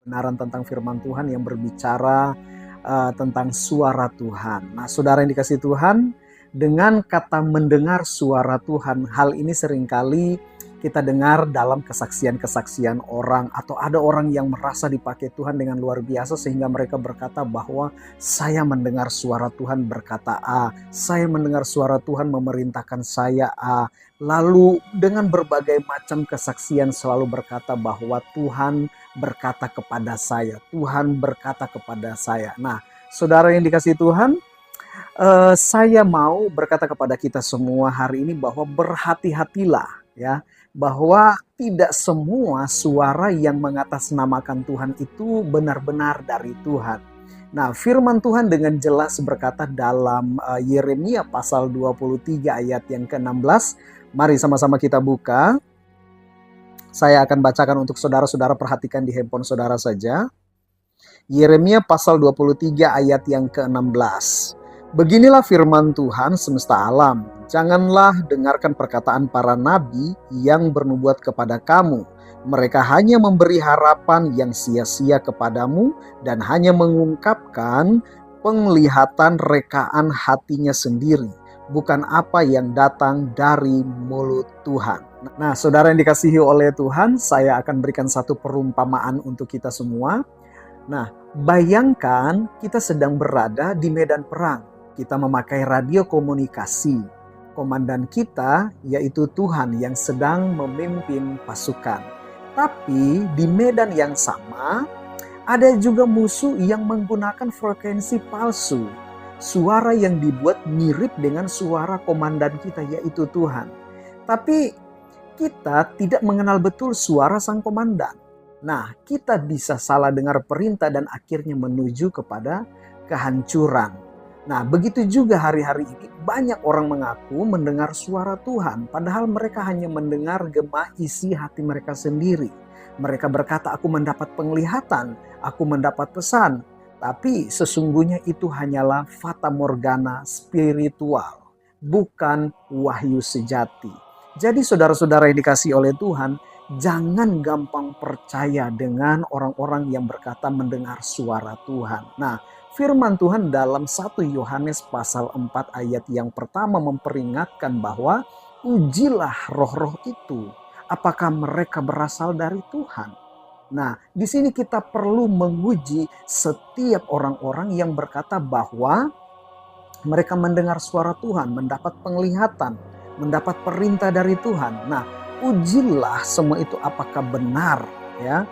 kebenaran tentang firman Tuhan yang berbicara tentang suara Tuhan. Nah, saudara yang dikasihi Tuhan, dengan kata mendengar suara Tuhan, hal ini seringkali kita dengar dalam kesaksian-kesaksian orang, atau ada orang yang merasa dipakai Tuhan dengan luar biasa sehingga mereka berkata bahwa saya mendengar suara Tuhan berkata A, saya mendengar suara Tuhan memerintahkan saya A. Lalu dengan berbagai macam kesaksian selalu berkata bahwa Tuhan berkata kepada saya, Tuhan berkata kepada saya. Nah, saudara yang dikasihi Tuhan, saya mau berkata kepada kita semua hari ini bahwa berhati-hatilah ya, bahwa tidak semua suara yang mengatasnamakan Tuhan itu benar-benar dari Tuhan. Nah, firman Tuhan dengan jelas berkata dalam Yeremia pasal 23 ayat yang ke-16. Mari sama-sama kita buka. Saya akan bacakan untuk saudara-saudara, perhatikan di handphone saudara saja. Yeremia pasal 23 ayat yang ke-16. Beginilah firman Tuhan semesta alam. Janganlah dengarkan perkataan para nabi yang bernubuat kepada kamu. Mereka hanya memberi harapan yang sia-sia kepadamu dan hanya mengungkapkan penglihatan rekaan hatinya sendiri, bukan apa yang datang dari mulut Tuhan. Nah, saudara yang dikasihi oleh Tuhan, saya akan berikan satu perumpamaan untuk kita semua. Nah, bayangkan kita sedang berada di medan perang. Kita memakai radio komunikasi. Komandan kita yaitu Tuhan yang sedang memimpin pasukan. Tapi di medan yang sama, ada juga musuh yang menggunakan frekuensi palsu. Suara yang dibuat mirip dengan suara komandan kita yaitu Tuhan. Tapi kita tidak mengenal betul suara sang komandan. Nah, kita bisa salah dengar perintah dan akhirnya menuju kepada kehancuran. Nah, begitu juga hari-hari ini banyak orang mengaku mendengar suara Tuhan, padahal mereka hanya mendengar gema isi hati mereka sendiri. Mereka berkata, aku mendapat penglihatan, aku mendapat pesan, tapi sesungguhnya itu hanyalah fata morgana spiritual, bukan wahyu sejati. Jadi saudara-saudara yang dikasihi oleh Tuhan, jangan gampang percaya dengan orang-orang yang berkata mendengar suara Tuhan. Nah, firman Tuhan dalam 1 Yohanes pasal 4 ayat yang pertama memperingatkan bahwa ujilah roh-roh itu, apakah mereka berasal dari Tuhan. Nah, di sini kita perlu menguji setiap orang-orang yang berkata bahwa mereka mendengar suara Tuhan, mendapat penglihatan, mendapat perintah dari Tuhan. Nah, ujilah semua itu apakah benar ya.